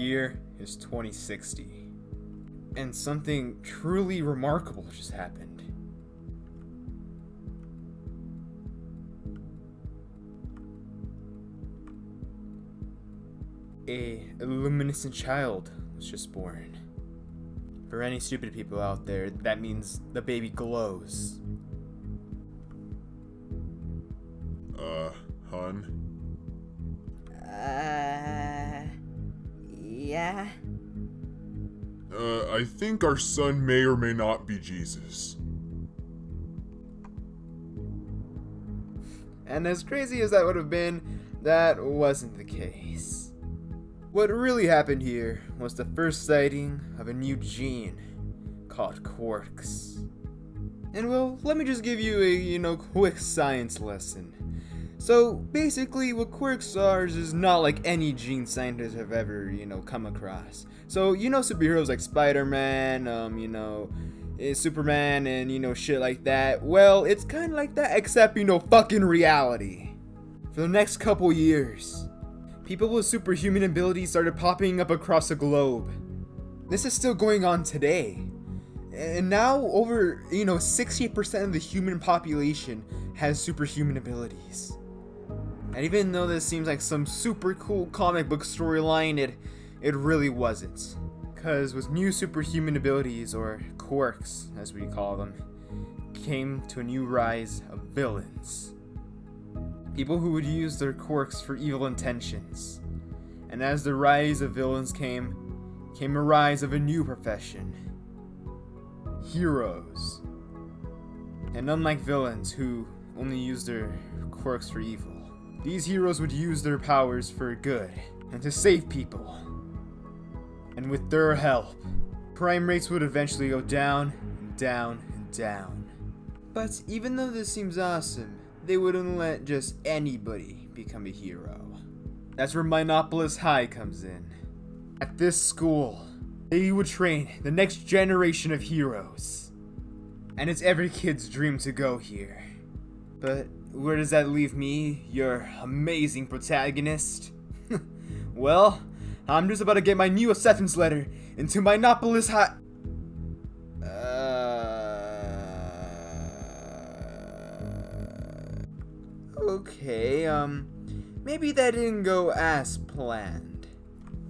year is 2060. And something truly remarkable just happened. A luminescent child was just born. For any stupid people out there, that means the baby glows. Hun? Yeah? I think our son may or may not be Jesus. And as crazy as that would have been, that wasn't the case. What really happened here was the first sighting of a new gene called quarks. And well, let me just give you a, quick science lesson. So basically what quarks are is not like any gene scientists have ever, come across. So, superheroes like Spider-Man, Superman and, shit like that. Well, it's kind of like that except, fucking reality. For the next couple years, people with superhuman abilities started popping up across the globe. This is still going on today. And now over, 60% of the human population has superhuman abilities. And even though this seems like some super cool comic book storyline, it really wasn't. Because with new superhuman abilities, or quirks as we call them, came to a new rise of villains. People who would use their quirks for evil intentions. And as the rise of villains came a rise of a new profession. Heroes. And unlike villains who only use their quirks for evil, these heroes would use their powers for good and to save people. And with their help, crime rates would eventually go down and down and down. But even though this seems awesome, they wouldn't let just anybody become a hero. That's where Minopolis High comes in. At this school, they would train the next generation of heroes. And it's every kid's dream to go here. But where does that leave me, your amazing protagonist? Well, I'm just about to get my new acceptance letter into Minopolis High. Okay, maybe that didn't go as planned.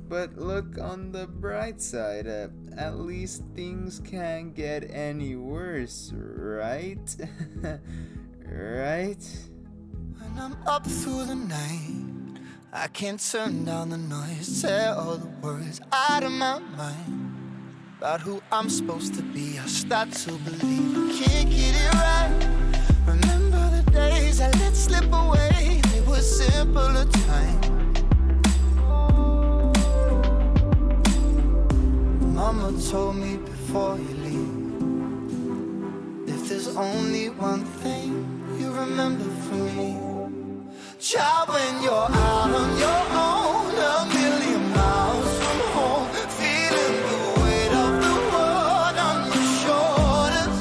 But look on the bright side, at least things can't get any worse, right? Right? When I'm up through the night, I can't turn down the noise, tear all the worries out of my mind. About who I'm supposed to be, I start to believe I can't get it right. Remember the days I let slip away, they were simpler times. Mama told me before you leave, if there's only one thing you remember from me, child, when you're out on your own, a million miles from home, feeling the weight of the world on your shoulders,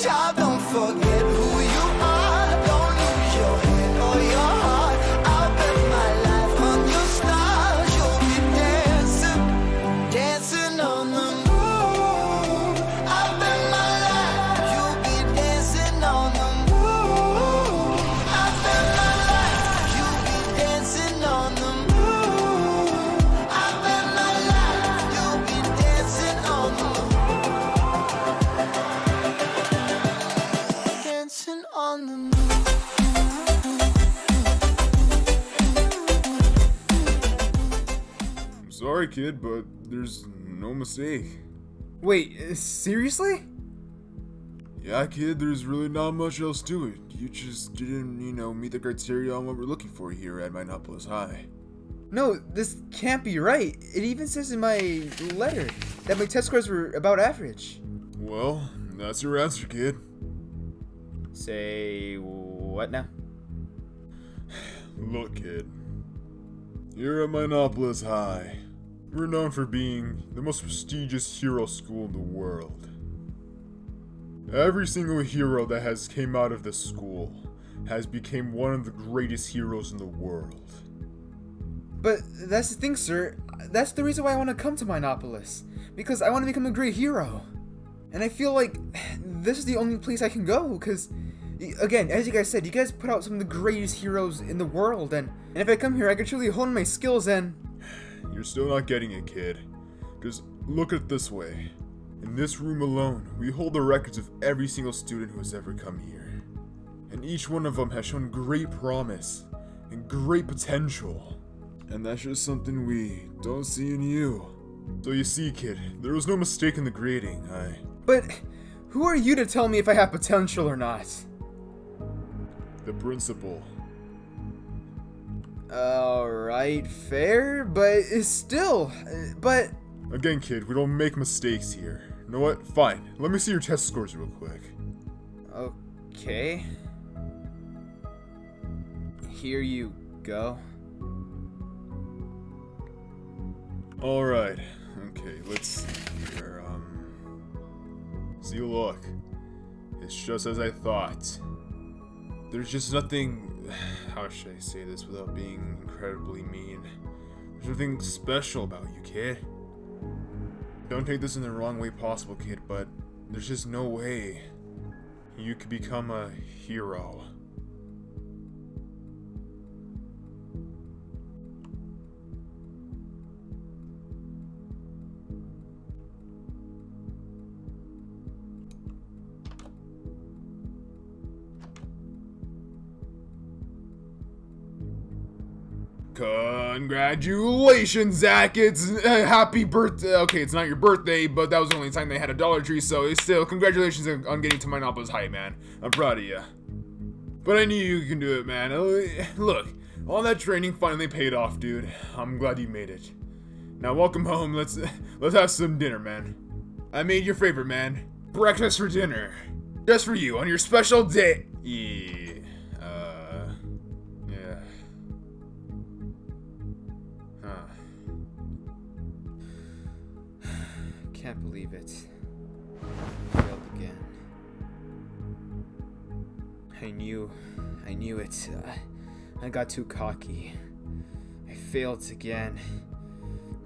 child, don't forget who you are, don't lose your head or your heart. I'll bet my life on your stars, you'll be dancing, dancing on the moon. I'll bet my life you'll be dancing on the moon. I'll bet my life you'll be dancing on the moon. I'll bet my life you'll be dancing on the moon. Dancing on the moon. I'm sorry, kid, but there's no mistake. Wait, seriously? Yeah, kid, there's really not much else to it. You just didn't, meet the criteria on what we're looking for here at Minopolis High. No, this can't be right. It even says in my letter that my test scores were about average. Well, that's your answer, kid. Say what now? Look, kid. Here at Minopolis High, we're known for being the most prestigious hero school in the world. Every single hero that has came out of this school has become one of the greatest heroes in the world. But that's the thing, sir. That's the reason why I want to come to Minopolis. Because I want to become a great hero. And I feel like this is the only place I can go, because, again, as you guys said, you guys put out some of the greatest heroes in the world, and if I come here, I can truly hone my skills and... You're still not getting it, kid. Just look at it this way. In this room alone, we hold the records of every single student who has ever come here. And each one of them has shown great promise and great potential. And that's just something we don't see in you. So you see, kid, there was no mistake in the grading, But who are you to tell me if I have potential or not? The principal. Alright, fair, but still, but... Again, kid, we don't make mistakes here. You know what? Fine. Let me see your test scores real quick. Okay. Here you go. Alright. Okay, let's see here. See, look. It's just as I thought. There's just nothing... How should I say this without being incredibly mean? There's nothing special about you, kid. Don't take this in the wrong way possible, kid, but there's just no way you could become a hero. Congratulations, Zach! It's happy birthday. Okay, it's not your birthday, but that was the only time they had a Dollar Tree, so it's still congratulations on getting to Minopolis High, man. I'm proud of you. But I knew you can do it, man. Look, all that training finally paid off, dude. I'm glad you made it. Now welcome home. Let's have some dinner, man. I made your favorite, man. Breakfast for dinner, just for you on your special day. Yeah. Can't believe it. Failed again. I knew it. I got too cocky. I failed again.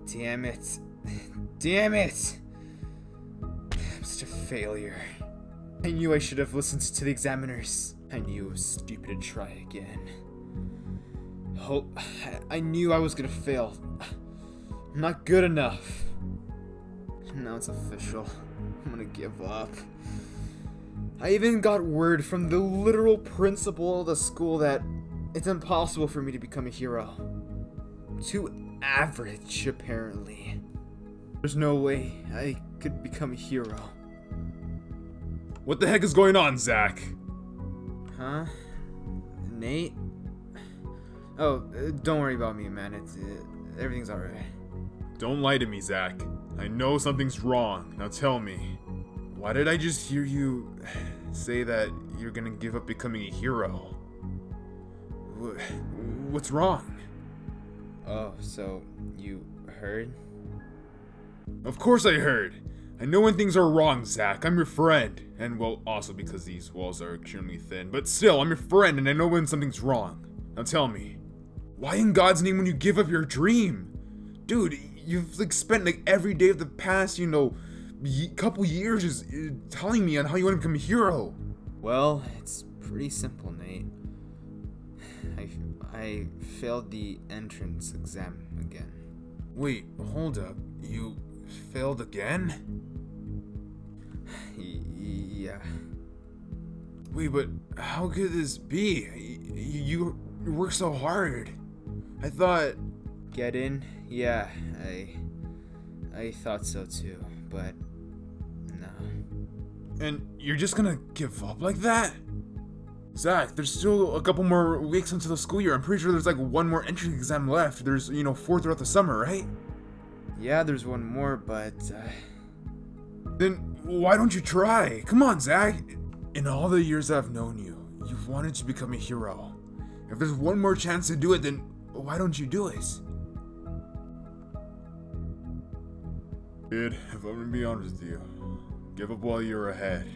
Damn it. Damn it! I'm such a failure. I knew I should have listened to the examiners. I knew it was stupid to try again. I knew I was gonna fail. I'm not good enough. Now it's official. I'm gonna give up. I even got word from the literal principal of the school that it's impossible for me to become a hero. Too average, apparently. There's no way I could become a hero. What the heck is going on, Zach? Huh? Nate? Oh, don't worry about me, man. Everything's alright. Don't lie to me, Zach. I know something's wrong. Now tell me. Why did I just hear you say that you're gonna give up becoming a hero? What's wrong? Oh, so you heard? Of course I heard. I know when things are wrong, Zach. I'm your friend. And, well, also because these walls are extremely thin. But still, I'm your friend and I know when something's wrong. Now tell me. Why in God's name would you give up your dream? Dude, you've spent every day of the past, couple years just telling me on how you want to become a hero. Well, it's pretty simple, Nate. I failed the entrance exam again. Wait, hold up. You failed again? Yeah. Wait, but how could this be? You work so hard. I thought... Get in? Yeah, I thought so too, but no. And you're just gonna give up like that? Zach, there's still a couple more weeks until the school year. I'm pretty sure there's one more entrance exam left. There's, 4 throughout the summer, right? Yeah, there's one more, but Then why don't you try? Come on, Zach. In all the years I've known you, you've wanted to become a hero. If there's one more chance to do it, then why don't you do it? Kid, if I'm gonna be honest with you, give up while you're ahead.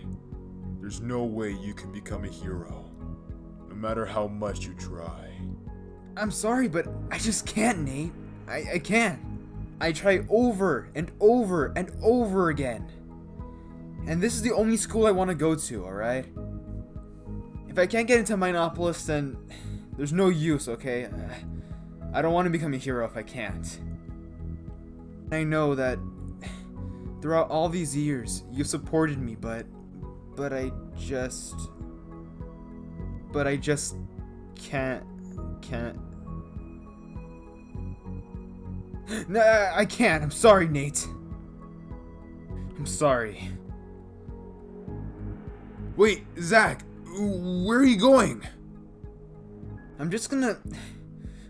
There's no way you can become a hero, no matter how much you try. I'm sorry, but I just can't, Nate. I can't. I try over and over and over again. And this is the only school I want to go to, alright? If I can't get into Minopolis, then there's no use, okay? I don't want to become a hero if I can't. I know that throughout all these years, you've supported me, but I just can't. No, I can't. I'm sorry, Nate. I'm sorry. Wait, Zach, where are you going? I'm just gonna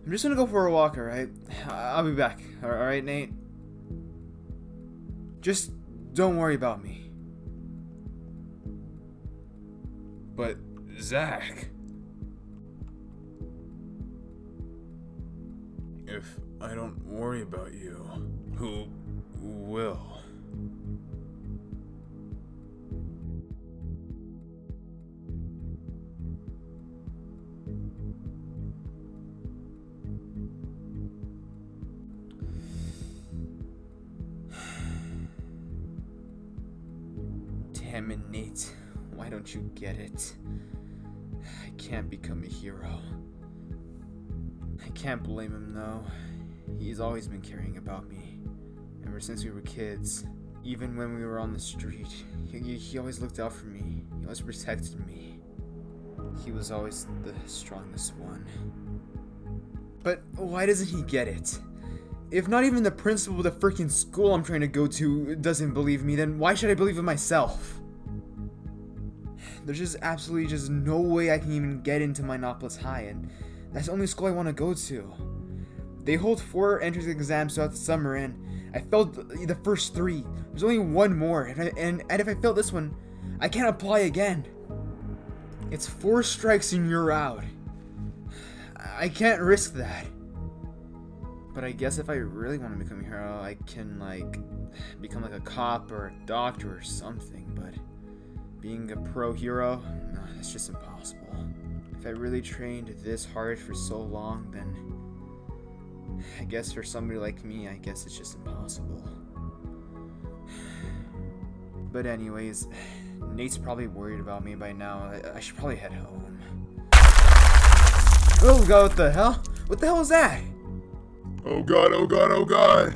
go for a walk, alright? I'll be back, alright, Nate? Just don't worry about me. But, Zach... If I don't worry about you, who will? Damn it, Nate. Why don't you get it? I can't become a hero. I can't blame him though. He's always been caring about me. Ever since we were kids. Even when we were on the street. He always looked out for me. He always protected me. He was always the strongest one. But why doesn't he get it? If not even the principal of the freaking school I'm trying to go to doesn't believe me, then why should I believe in myself? There's just absolutely just no way I can even get into Minopolis High, and that's the only school I want to go to. They hold 4 entrance exams throughout the summer, and I failed the first 3. There's only one more, and if I fail this one, I can't apply again. It's 4 strikes and you're out. I can't risk that. But I guess if I really want to become a hero, I can, like, become like a cop or a doctor or something, but being a pro hero, no, that's just impossible. If I really trained this hard for so long, then I guess for somebody like me, I guess it's just impossible. But anyways, Nate's probably worried about me by now. I should probably head home. Oh god, what the hell? What the hell was that? Oh god, oh god, oh god!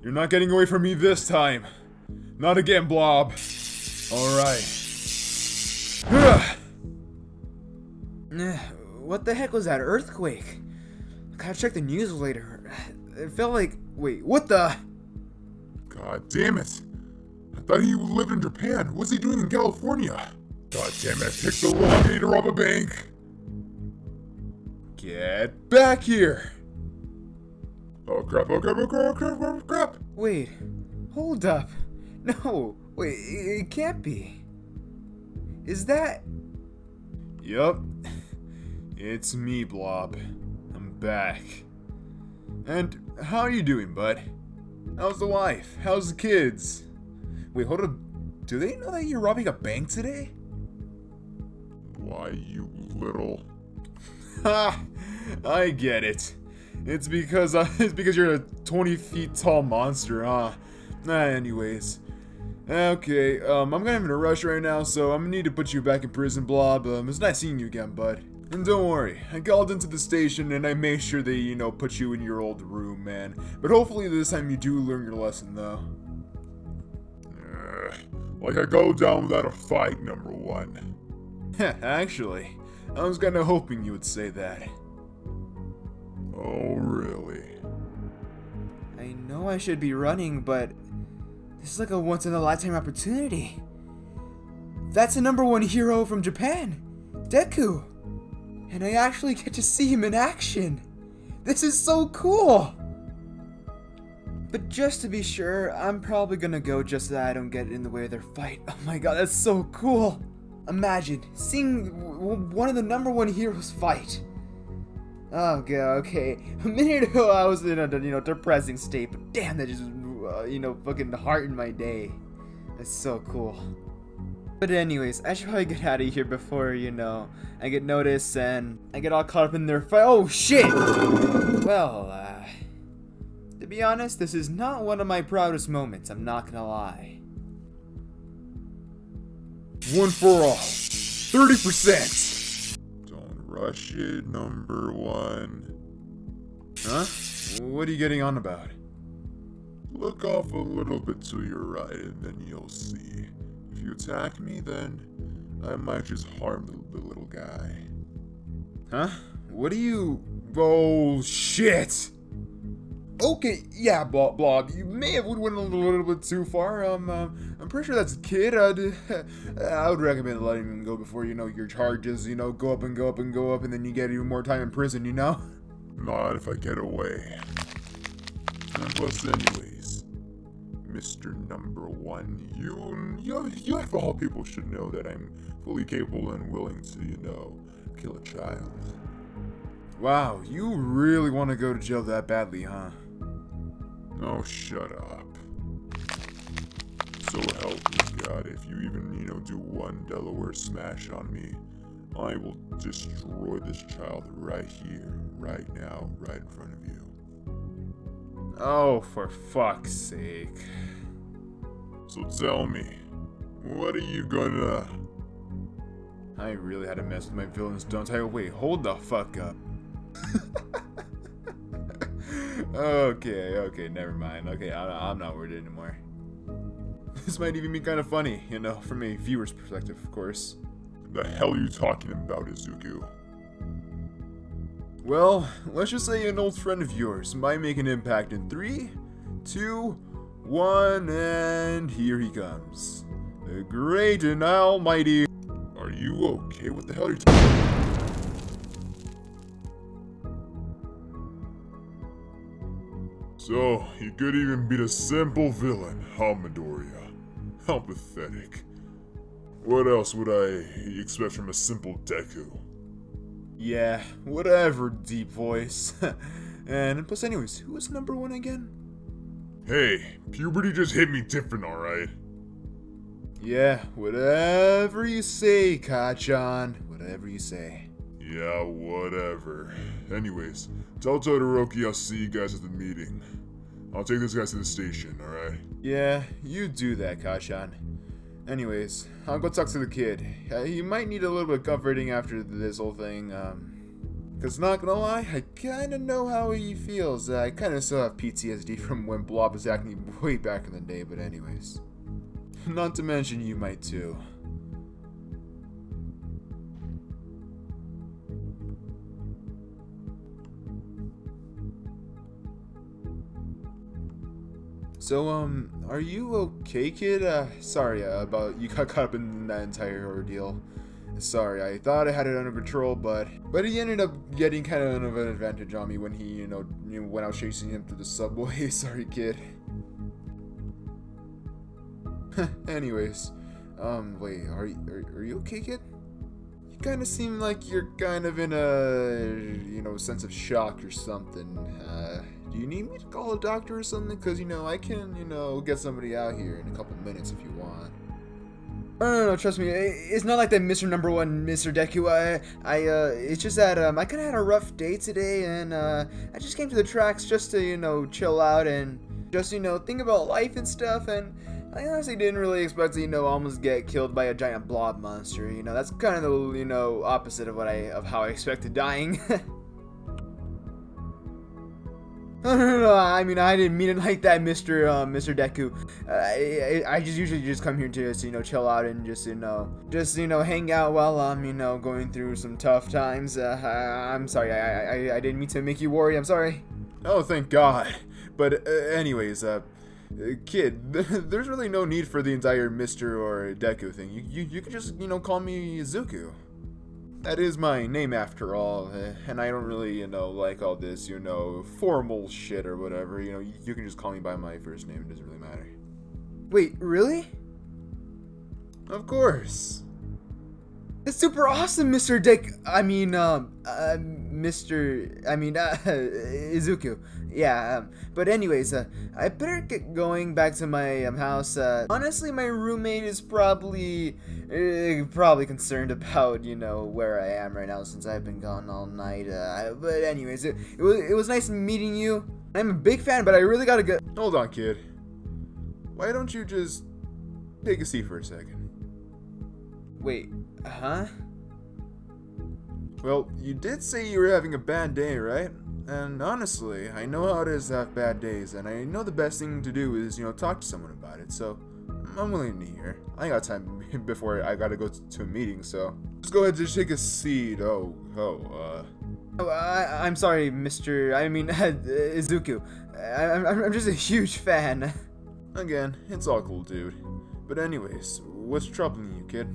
You're not getting away from me this time. Not again, Blob. Alright. What the heck was that earthquake? I gotta check the news later. It felt like... Wait, what the... God damn it. I thought he lived in Japan. What's he doing in California? God damn it, I picked the wrong day to rob a bank. Get back here! Oh crap, oh crap, oh crap, oh crap, oh crap! Wait, hold up. No, wait, it can't be. Is that... Yup. It's me, Blob. I'm back. And how are you doing, bud? How's the wife? How's the kids? Wait, hold up. Do they know that you're robbing a bank today? Why, you little... Ha! I get it. It's because you're a 20 feet tall monster, huh? Anyways. Okay, I'm kind of in a rush right now, so I'm gonna need to put you back in prison, Blob. It's nice seeing you again, bud. And don't worry, I called into the station and I made sure they, you know, put you in your old room, man. But hopefully this time you do learn your lesson, though. Like I go down without a fight, number 1. Actually, I was kinda hoping you would say that. Oh, really? I know I should be running, but this is like a once-in-a-lifetime opportunity. That's the #1 hero from Japan, Deku. And I actually get to see him in action. This is so cool. But just to be sure, I'm probably gonna go just so that I don't get in the way of their fight. Oh my god, that's so cool. Imagine seeing one of the #1 heroes fight. Okay. A minute ago I was in a depressing state, but damn, that just fucking heartened my day. That's so cool. But anyways, I should probably get out of here before, you know, I get noticed and I get all caught up in their fight. Oh, shit! Well, to be honest, this is not one of my proudest moments, I'm not gonna lie. One for all. 30%! Don't rush it, number one. Huh? What are you getting on about? Look off a little bit to your right and then you'll see. If you attack me, then I might just harm the little guy. Huh? What are you... Oh, shit! Okay, yeah, Blob, you may have went a little bit too far. I'm pretty sure that's a kid. I would recommend letting him go before, you know, your charges, you know, go up and go up and go up, and then you get even more time in prison, you know? Not if I get away. And plus, anyways, Mr. Number One, you of all people should know that I'm fully capable and willing to, you know, kill a child. Wow, you really want to go to jail that badly, huh? Oh, shut up. So help me God, if you even, you know, do one Delaware smash on me, I will destroy this child right here, right now, right in front of you. Oh, for fuck's sake. So tell me, what are you gonna... I really had to mess with my villains, don't I? Wait, hold the fuck up. Okay, never mind. Okay, I'm not worried anymore. This might even be kind of funny, you know, from a viewer's perspective, of course. The hell are you talking about, Izuku? Well, let's just say an old friend of yours might make an impact in 3, 2, 1, and here he comes. The great and almighty... Are you okay? What the hell are you talking about? So, he could even beat a simple villain, huh, Midoriya? How pathetic. What else would I expect from a simple Deku? Yeah, whatever, deep voice. And plus anyways, who was number 1 again? Hey, puberty just hit me different, alright? Yeah, whatever you say, Kachan. Whatever you say. Yeah, whatever. Anyways, tell Todoroki I'll see you guys at the meeting. I'll take this guy to the station, alright? Yeah, you do that, Kachan. Anyways, I'll go talk to the kid. He might need a little bit of comforting after this whole thing, cause not gonna lie, I kinda know how he feels. I kinda still have PTSD from when Blob was acting way back in the day, but anyways. Not to mention you might too. So, are you okay, kid? Sorry about you got caught up in that entire ordeal. Sorry, I thought I had it under control, but he ended up getting kind of an advantage on me when he, you know, when I was chasing him through the subway. Sorry, kid. Anyways, wait, are you okay, kid? You kind of seem like you're kind of in a, you know, sense of shock or something. Do you need me to call a doctor or something? Because, you know, I can, you know, get somebody out here in a couple minutes if you want. No, trust me, it's not like that, Mr. Number One, Mr. Deku. It's just that, I kind of had a rough day today, and, I just came to the tracks just to, you know, chill out and just, you know, think about life and stuff, and I honestly didn't really expect to, you know, almost get killed by a giant blob monster, you know, that's kind of the, you know, opposite of how I expected dying. No, I mean, I didn't mean it like that, Mr. Deku. I just usually just come here to just, you know, chill out and just, you know, hang out while I'm, you know, going through some tough times. I'm sorry, I didn't mean to make you worry, I'm sorry. Oh, thank God. But, anyways, kid, there's really no need for the entire Mr. or Deku thing. You can just, you know, call me Izuku. That is my name after all, and I don't really, you know, like all this, you know, formal shit or whatever, you know, you can just call me by my first name, it doesn't really matter. Wait, really? Of course. That's super awesome, Mr. Dick. Izuku. Yeah, but anyways, I better get going back to my house. Honestly, my roommate is probably concerned about, you know, where I am right now since I've been gone all night. But anyways, it was nice meeting you. I'm a big fan, but I really gotta go. Hold on, kid. Why don't you just take a seat for a second? Wait, huh? Well, you did say you were having a bad day, right? And honestly, I know how it is to have bad days, and I know the best thing to do is, you know, talk to someone about it, so I'm willing to hear. I ain't got time before I gotta go to a meeting, so just go ahead and take a seat. I'm sorry, Izuku. I'm just a huge fan. Again, it's all cool, dude. But anyways, what's troubling you, kid?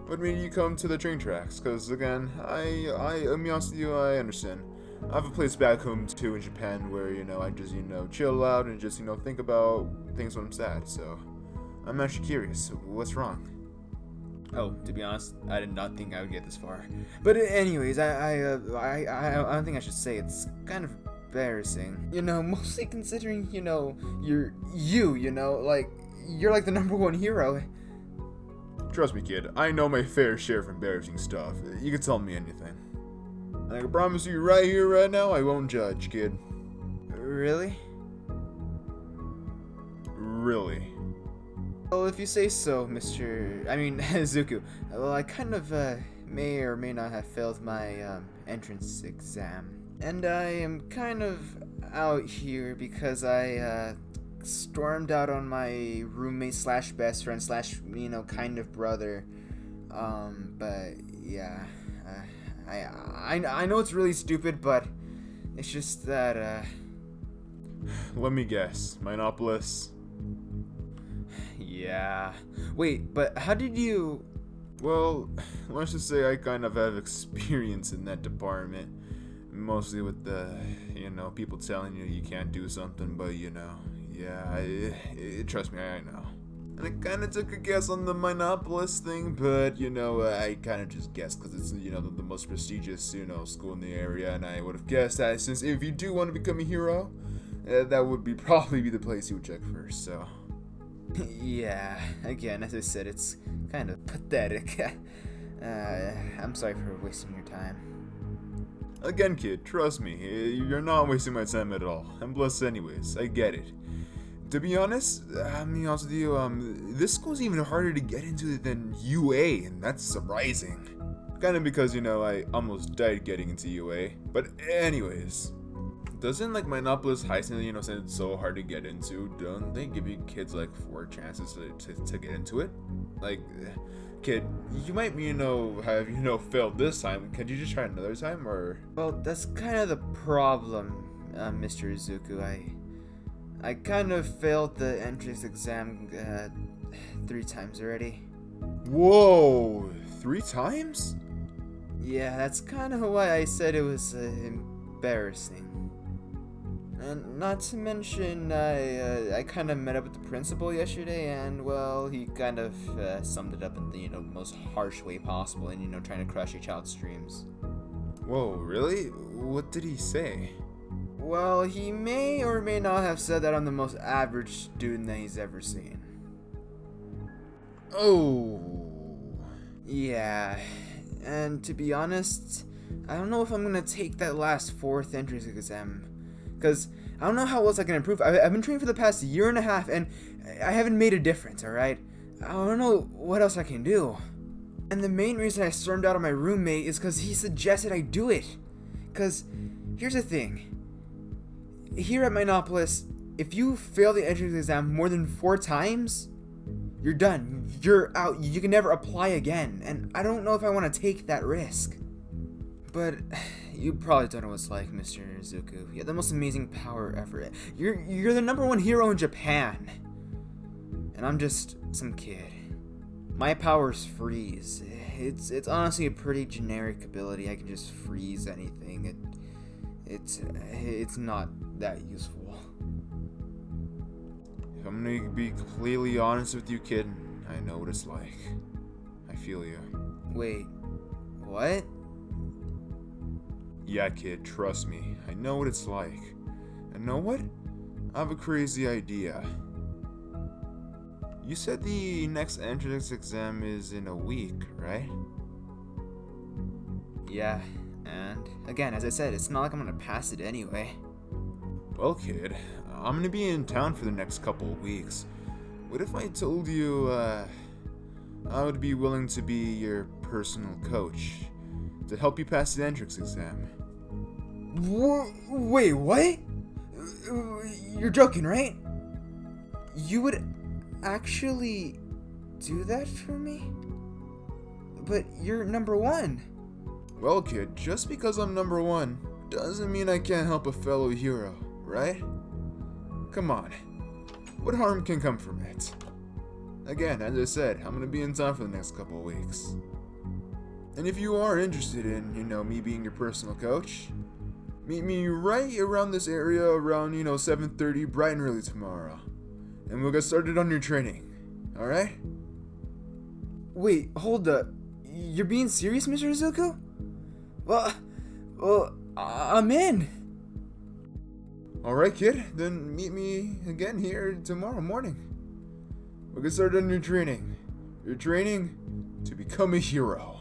What made you come to the train tracks? Cause again, I'll be honest with you, I understand. I have a place back home too in Japan where, you know, I just, you know, chill out and just, you know, think about things when I'm sad, so I'm actually curious, what's wrong? Oh, to be honest, I did not think I would get this far. But anyways, I don't think I should say it's kind of embarrassing. You know, mostly considering, you know, you're like the #1 hero. Trust me, kid, I know my fair share of embarrassing stuff. You can tell me anything. And I can promise you right here, right now, I won't judge, kid. Really? Really? Well, if you say so, Zuku. Well, I kind of may or may not have failed my entrance exam. And I am kind of out here because I stormed out on my roommate slash best friend slash, you know, kind of brother. But yeah, I know it's really stupid, but it's just that, Let me guess, Minopolis? Yeah. Wait, but how did you... Well, let's just say I kind of have experience in that department. Mostly with the, you know, people telling you you can't do something, but, you know, yeah, trust me, I know. And I kind of took a guess on the Minopolis thing, but, you know, I kind of just guessed because it's, you know, the most prestigious, you know, school in the area, and I would have guessed that since if you do want to become a hero, that would probably be the place you would check first, so... Yeah, again, as I said, it's kind of pathetic. I'm sorry for wasting your time. Again, kid, trust me, you're not wasting my time at all. I'm blessed anyways, I get it. To be honest, I'm being honest with you, this school's even harder to get into than UA, and that's surprising. Kind of because, you know, I almost died getting into UA. But anyways, doesn't, like, Minopolis High School, you know, since it's so hard to get into, don't they give you kids, like, 4 chances to get into it? Like, kid, you might, you know, have, you know, failed this time. Could you just try another time, or? Well, that's kind of the problem, Mr. Izuku. I kind of failed the entrance exam 3 times already. Whoa, 3 times? Yeah, that's kind of why I said it was embarrassing. And not to mention, I kind of met up with the principal yesterday, and, well, he kind of summed it up in the, you know, most harsh way possible, and, you know, trying to crush your child's dreams. Whoa, really? What did he say? Well, he may or may not have said that I'm the most average student that he's ever seen. Oh. Yeah, and to be honest, I don't know if I'm gonna take that last 4th entrance exam. Because I don't know how else I can improve. I've been training for the past 1.5 years, and I haven't made a difference, alright? I don't know what else I can do. And the main reason I stormed out on my roommate is because he suggested I do it. Because, here's the thing. Here at Minopolis, if you fail the entrance exam more than 4 times, you're done. You're out. You can never apply again. And I don't know if I want to take that risk. But... you probably don't know what it's like, Mr. Izuku. You have the most amazing power ever. You're the #1 hero in Japan. And I'm just some kid. My powers freeze. It's honestly a pretty generic ability. I can just freeze anything. It's not that useful. If I'm gonna be completely honest with you, kid, I know what it's like. I feel you. Wait, what? Yeah, kid, trust me. I know what it's like. And know what? I have a crazy idea. You said the next entrance exam is in a week, right? Yeah, and again, as I said, it's not like I'm gonna pass it anyway. Well, kid, I'm gonna be in town for the next couple of weeks. What if I told you, I would be willing to be your personal coach to help you pass the entrance exam? Wait, what? You're joking, right? You would actually do that for me? But you're number one. Well, kid, just because I'm number one doesn't mean I can't help a fellow hero, right? Come on. What harm can come from it? Again, as I said, I'm gonna be in town for the next couple of weeks. And if you are interested in, me being your personal coach, meet me right around this area around, 7:30 bright and early tomorrow. And we'll get started on your training. Alright? Wait, hold up. You're being serious, Mr. Izuku? Well, I'm in. Alright, kid. Then meet me again here tomorrow morning. We'll get started on your training. Your training to become a hero.